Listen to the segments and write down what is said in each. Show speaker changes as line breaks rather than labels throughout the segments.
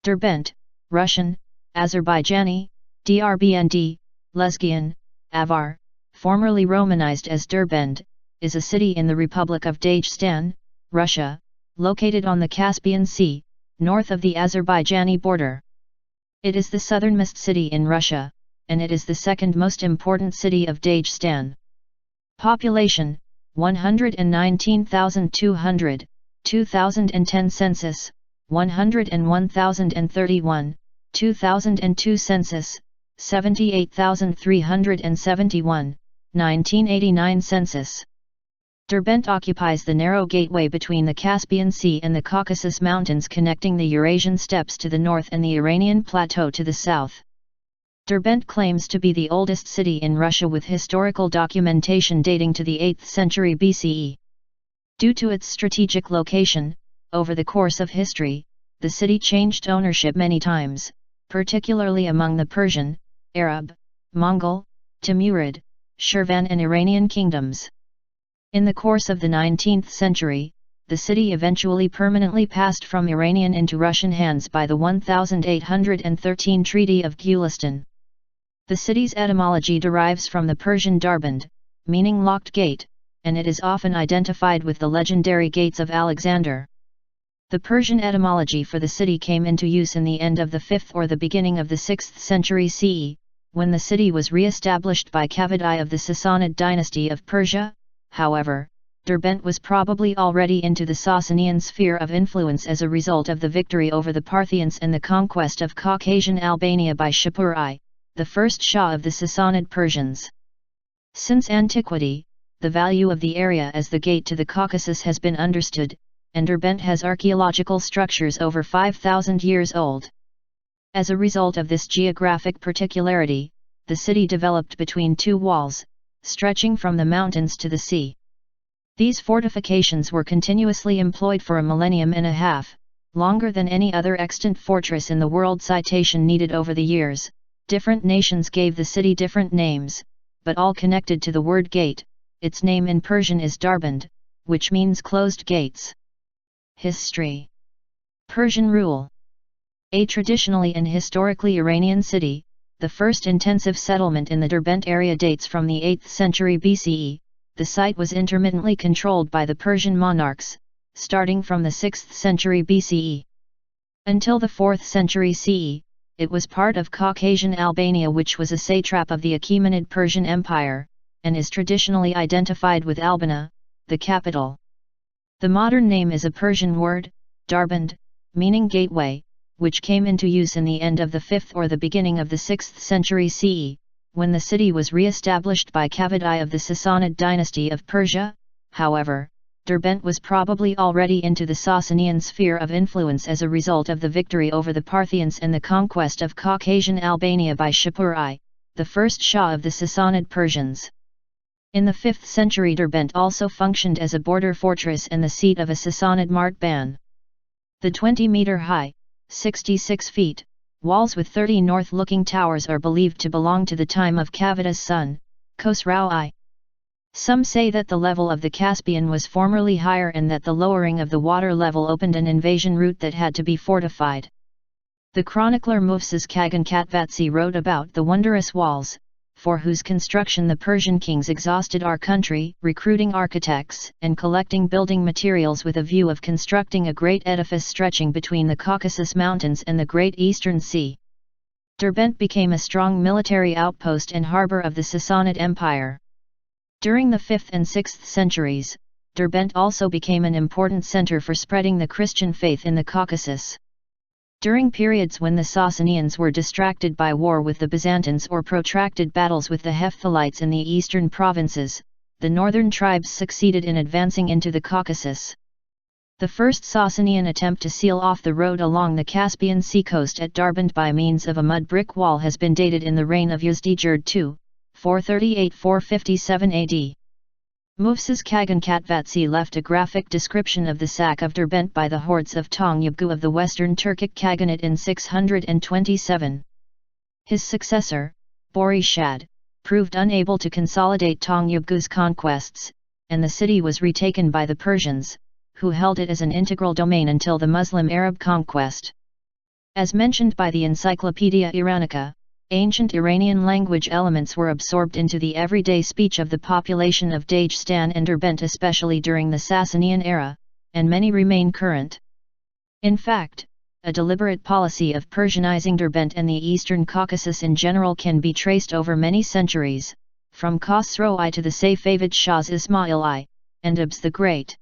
Derbent, Russian, Azerbaijani, Drbnd, Lezgian, Avar, formerly romanized as Derbend, is a city in the Republic of Dagestan, Russia, located on the Caspian Sea, north of the Azerbaijani border. It is the southernmost city in Russia, and it is the second most important city of Dagestan. Population, 119,200, 2010 census, 101,031, 2002 census, 78,371, 1989 census. Derbent occupies the narrow gateway between the Caspian Sea and the Caucasus Mountains, connecting the Eurasian steppes to the north and the Iranian Plateau to the south. Derbent claims to be the oldest city in Russia with historical documentation dating to the 8th century BCE. Due to its strategic location, over the course of history, the city changed ownership many times, particularly among the Persian, Arab, Mongol, Timurid, Shirvan and Iranian kingdoms. In the course of the 19th century, the city eventually permanently passed from Iranian into Russian hands by the 1813 Treaty of Gulistan. The city's etymology derives from the Persian Darbend, meaning locked gate, and it is often identified with the legendary gates of Alexander. The Persian etymology for the city came into use in the end of the 5th or the beginning of the 6th century CE, when the city was re-established by Kavadai of the Sassanid dynasty of Persia. However, Derbent was probably already into the Sasanian sphere of influence as a result of the victory over the Parthians and the conquest of Caucasian Albania by Shapur I, the first Shah of the Sassanid Persians. Since antiquity, the value of the area as the gate to the Caucasus has been understood, and Derbent has archaeological structures over 5,000 years old. As a result of this geographic particularity, the city developed between two walls, stretching from the mountains to the sea. These fortifications were continuously employed for a millennium and a half, longer than any other extant fortress in the world. Citation needed. Over the years, different nations gave the city different names, but all connected to the word gate. Its name in Persian is Darbend, which means closed gates. History. Persian rule. A traditionally and historically Iranian city, the first intensive settlement in the Derbent area dates from the 8th century BCE. The site was intermittently controlled by the Persian monarchs, starting from the 6th century BCE. Until the 4th century CE, it was part of Caucasian Albania, which was a satrap of the Achaemenid Persian Empire, and is traditionally identified with Albana, the capital. The modern name is a Persian word, Darbend, meaning gateway, which came into use in the end of the 5th or the beginning of the 6th century CE, when the city was re-established by Kavadai of the Sassanid dynasty of Persia. However, Derbent was probably already into the Sasanian sphere of influence as a result of the victory over the Parthians and the conquest of Caucasian Albania by Shapur I, the first Shah of the Sassanid Persians. In the 5th century, Derbent also functioned as a border fortress and the seat of a Sassanid Martban. The 20-meter-high, 66 feet, walls with 30 north-looking towers are believed to belong to the time of Kavadai's son, Khosrau I. Some say that the level of the Caspian was formerly higher and that the lowering of the water level opened an invasion route that had to be fortified. The chronicler Mufsaz Kagan-Katvatsi wrote about the wondrous walls, for whose construction the Persian kings exhausted our country, recruiting architects and collecting building materials with a view of constructing a great edifice stretching between the Caucasus Mountains and the Great Eastern Sea. Derbent became a strong military outpost and harbour of the Sassanid Empire. During the 5th and 6th centuries, Derbent also became an important centre for spreading the Christian faith in the Caucasus. During periods when the Sassanians were distracted by war with the Byzantines or protracted battles with the Hephthalites in the eastern provinces, the northern tribes succeeded in advancing into the Caucasus. The first Sassanian attempt to seal off the road along the Caspian Sea coast at Darbend by means of a mud brick wall has been dated in the reign of Yazdijerd II, 438–457 AD. Mufsaz Kagan-Katvatsi left a graphic description of the sack of Derbent by the hordes of Tongyabgu of the Western Turkic Khaganate in 627. His successor, Bori Shad, proved unable to consolidate Tongyabgu's conquests, and the city was retaken by the Persians, who held it as an integral domain until the Muslim Arab conquest. As mentioned by the Encyclopaedia Iranica, ancient Iranian language elements were absorbed into the everyday speech of the population of Dagestan and Derbent, especially during the Sasanian era, and many remain current. In fact, a deliberate policy of Persianizing Derbent and the Eastern Caucasus in general can be traced over many centuries, from Khosrow I to the Safavid Shahs Ismail I, and Ibs the Great.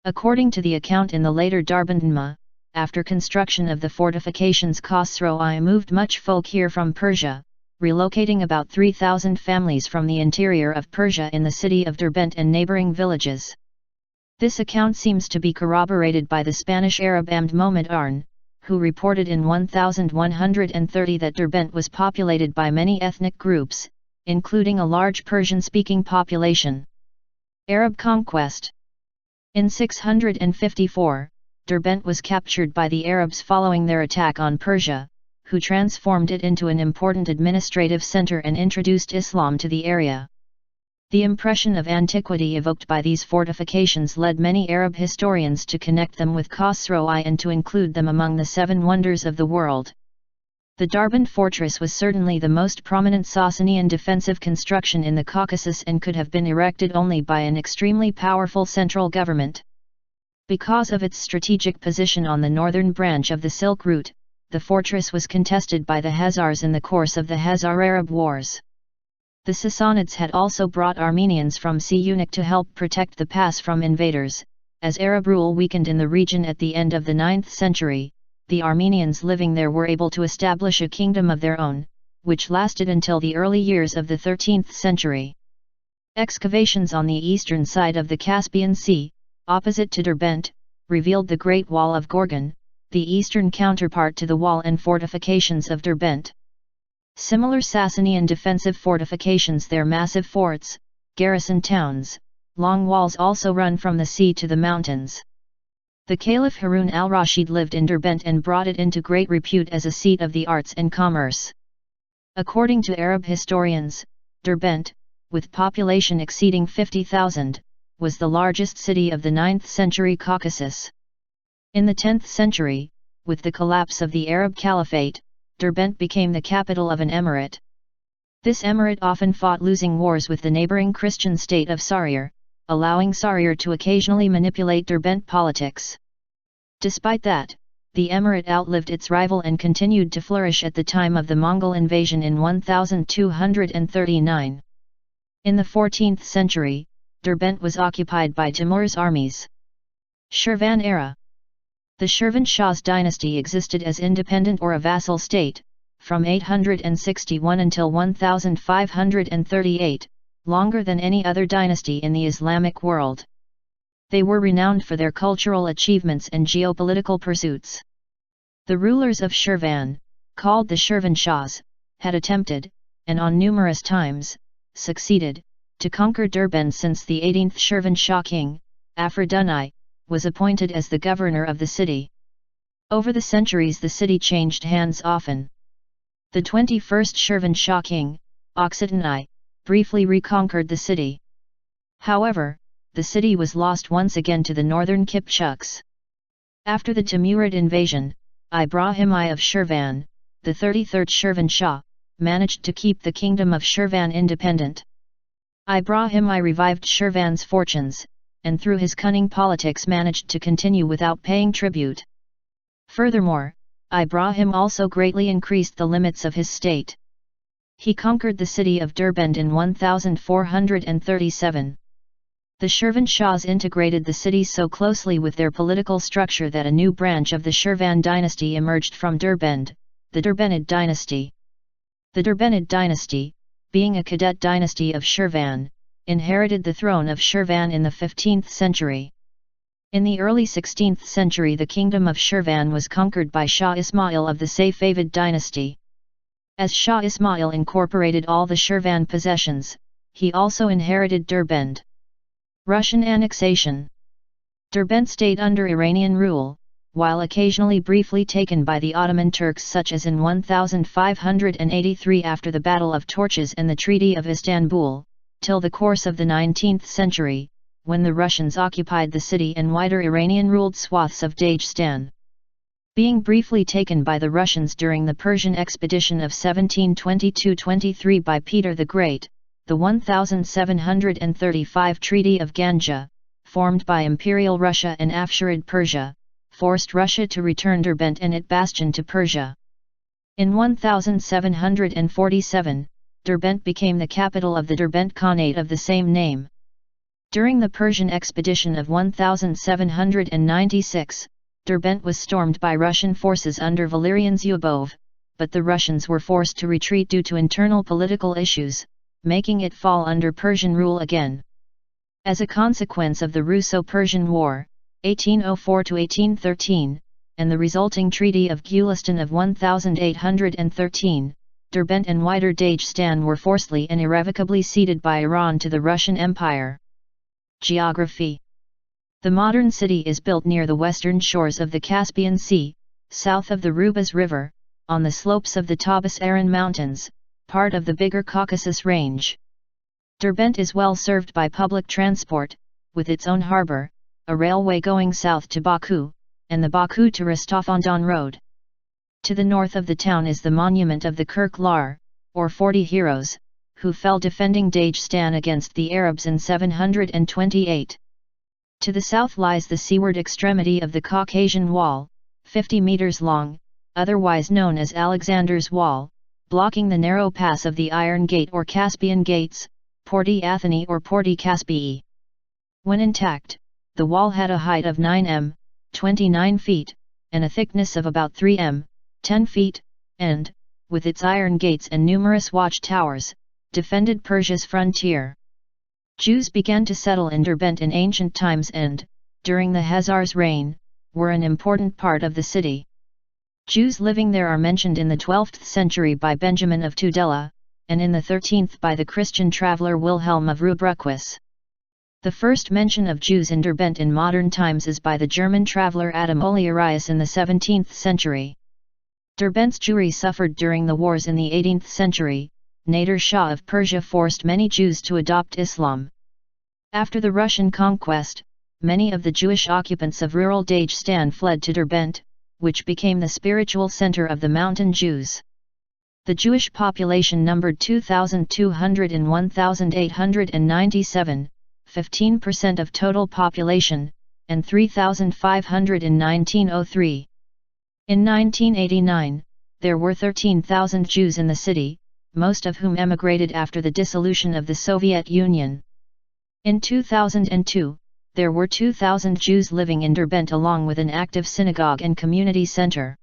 According to the account in the later Darbandnama, after construction of the fortifications, Khosrow I moved much folk here from Persia, relocating about 3,000 families from the interior of Persia in the city of Derbent and neighboring villages. This account seems to be corroborated by the Spanish Arab Ahmed Mohamed Arn, who reported in 1130 that Derbent was populated by many ethnic groups, including a large Persian-speaking population. Arab conquest. In 654, Derbent was captured by the Arabs following their attack on Persia, who transformed it into an important administrative center and introduced Islam to the area. The impression of antiquity evoked by these fortifications led many Arab historians to connect them with Khosrow I and to include them among the seven wonders of the world. The Darbend fortress was certainly the most prominent Sasanian defensive construction in the Caucasus and could have been erected only by an extremely powerful central government. Because of its strategic position on the northern branch of the Silk Route, the fortress was contested by the Khazars in the course of the Khazar-Arab Wars. The Sassanids had also brought Armenians from Siyunik to help protect the pass from invaders. As Arab rule weakened in the region at the end of the 9th century, the Armenians living there were able to establish a kingdom of their own, which lasted until the early years of the 13th century. Excavations on the eastern side of the Caspian Sea, opposite to Derbent, revealed the Great Wall of Gorgan, the eastern counterpart to the wall and fortifications of Derbent. Similar Sasanian defensive fortifications, their massive forts, garrison towns, long walls also run from the sea to the mountains. The Caliph Harun al-Rashid lived in Derbent and brought it into great repute as a seat of the arts and commerce. According to Arab historians, Derbent, with population exceeding 50,000, was the largest city of the 9th century Caucasus. In the 10th century, with the collapse of the Arab Caliphate, Derbent became the capital of an emirate. This emirate often fought losing wars with the neighboring Christian state of Sarir, allowing Sarir to occasionally manipulate Derbent politics. Despite that, the emirate outlived its rival and continued to flourish at the time of the Mongol invasion in 1239. In the 14th century, Derbent was occupied by Timurid's armies. Shirvan era. The Shirvan Shah's dynasty existed as independent or a vassal state, from 861 until 1538, longer than any other dynasty in the Islamic world. They were renowned for their cultural achievements and geopolitical pursuits. The rulers of Shirvan, called the Shirvan Shahs, had attempted, and on numerous times, succeeded, to conquer Derbend since the 18th Shirvan Shah king, Afriduni, was appointed as the governor of the city. Over the centuries the city changed hands often. The 21st Shirvan Shah king, Occidani, briefly reconquered the city. However, the city was lost once again to the northern Kipchuks. After the Timurid invasion, Ibrahim I of Shirvan, the 33rd Shirvan Shah, managed to keep the kingdom of Shirvan independent. Ibrahim I revived Shirvan's fortunes, and through his cunning politics managed to continue without paying tribute. Furthermore, Ibrahim also greatly increased the limits of his state. He conquered the city of Derbend in 1437. The Shirvan Shahs integrated the city so closely with their political structure that a new branch of the Shirvan dynasty emerged from Derbend, the Derbenid dynasty. The Derbenid dynasty, being a cadet dynasty of Shirvan, inherited the throne of Shirvan in the 15th century. In the early 16th century the kingdom of Shirvan was conquered by Shah Ismail of the Safavid dynasty. As Shah Ismail incorporated all the Shirvan possessions, he also inherited Derbend. Russian annexation. Derbend stayed under Iranian rule, while occasionally briefly taken by the Ottoman Turks, such as in 1583 after the Battle of Torches and the Treaty of Istanbul, till the course of the 19th century, when the Russians occupied the city and wider Iranian-ruled swaths of Dagestan. Being briefly taken by the Russians during the Persian expedition of 1722-23 by Peter the Great, the 1735 Treaty of Ganja, formed by Imperial Russia and Afsharid Persia, forced Russia to return Derbent and its bastion to Persia. In 1747, Derbent became the capital of the Derbent Khanate of the same name. During the Persian expedition of 1796, Derbent was stormed by Russian forces under Valerian Zubov, but the Russians were forced to retreat due to internal political issues, making it fall under Persian rule again. As a consequence of the Russo-Persian War, 1804–1813, and the resulting Treaty of Gulistan of 1813, Derbent and wider Dagestan were forcibly and irrevocably ceded by Iran to the Russian Empire. Geography. The modern city is built near the western shores of the Caspian Sea, south of the Rubas River, on the slopes of the Tagus-Aran Mountains, part of the bigger Caucasus Range. Derbent is well served by public transport, with its own harbour, a railway going south to Baku, and the Baku to Rostov-on-Don road. To the north of the town is the monument of the Kirklar, or 40 heroes, who fell defending Dagestan against the Arabs in 728. To the south lies the seaward extremity of the Caucasian Wall, 50 meters long, otherwise known as Alexander's Wall, blocking the narrow pass of the Iron Gate or Caspian Gates, Porti Atheni or Porti Caspii. When intact, the wall had a height of 9 m, 29 feet, and a thickness of about 3 m, 10 feet, and, with its iron gates and numerous watch towers, defended Persia's frontier. Jews began to settle in Derbent in ancient times and, during the Khazars' reign, were an important part of the city. Jews living there are mentioned in the 12th century by Benjamin of Tudela, and in the 13th by the Christian traveller Wilhelm of Rubruquis. The first mention of Jews in Derbent in modern times is by the German traveller Adam Olearius in the 17th century. Derbent's Jewry suffered during the wars in the 18th century. Nader Shah of Persia forced many Jews to adopt Islam. After the Russian conquest, many of the Jewish occupants of rural Dagestan fled to Derbent, which became the spiritual center of the mountain Jews. The Jewish population numbered 2,200 in 1897, 15% of total population, and 3,500 in 1903. In 1989, there were 13,000 Jews in the city, most of whom emigrated after the dissolution of the Soviet Union. In 2002, there were 2,000 Jews living in Derbent along with an active synagogue and community center.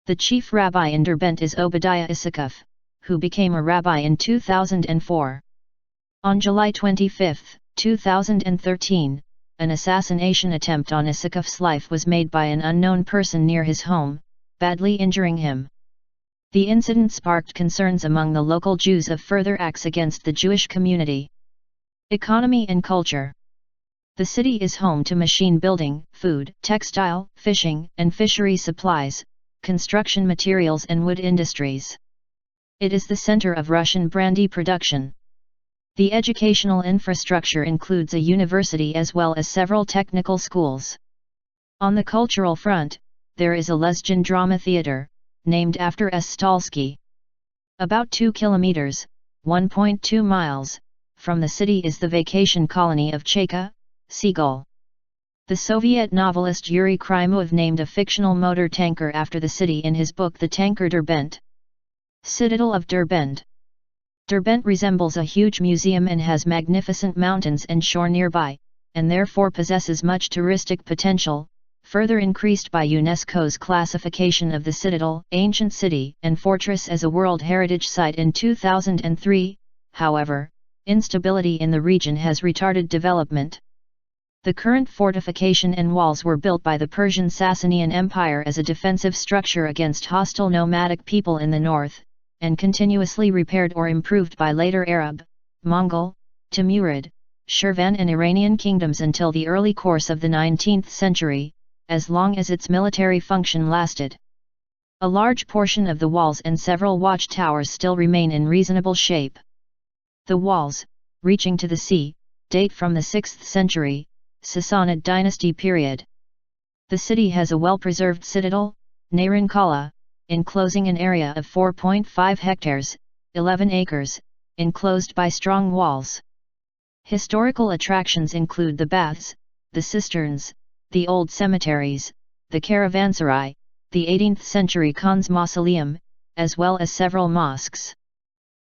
The chief rabbi in Derbent is Obadiah Issakoff, who became a rabbi in 2004. On July 25, 2013, an assassination attempt on Issakoff's life was made by an unknown person near his home, badly injuring him. The incident sparked concerns among the local Jews of further acts against the Jewish community. Economy and culture. The city is home to machine building, food, textile, fishing, and fishery supplies, construction materials and wood industries. It is the center of Russian brandy production. The educational infrastructure includes a university as well as several technical schools. On the cultural front, there is a Lezgian drama theater, named after S. Stalsky. About 2 kilometers, 1.2 miles, from the city is the vacation colony of Cheka, Seagull. The Soviet novelist Yuri Krymov named a fictional motor tanker after the city in his book The Tanker Derbent. Citadel of Derbend. Derbent resembles a huge museum and has magnificent mountains and shore nearby, and therefore possesses much touristic potential, further increased by UNESCO's classification of the citadel, ancient city, and fortress as a World Heritage Site in 2003. However, instability in the region has retarded development. The current fortification and walls were built by the Persian Sasanian Empire as a defensive structure against hostile nomadic people in the north, and continuously repaired or improved by later Arab, Mongol, Timurid, Shirvan and Iranian kingdoms until the early course of the 19th century, as long as its military function lasted. A large portion of the walls and several watch towers still remain in reasonable shape. The walls, reaching to the sea, date from the 6th century, Sassanid dynasty period. The city has a well-preserved citadel, Nayran-Kala, enclosing an area of 4.5 hectares, 11 acres, enclosed by strong walls. Historical attractions include the baths, the cisterns, the old cemeteries, the caravanserai, the 18th century Khan's mausoleum, as well as several mosques.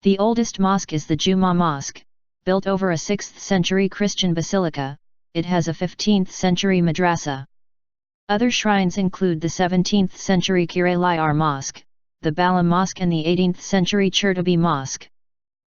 The oldest mosque is the Juma Mosque, built over a 6th century Christian basilica. It has a 15th century madrasa. Other shrines include the 17th century Kire Liar Mosque, the Bala Mosque and the 18th century Chertobi Mosque.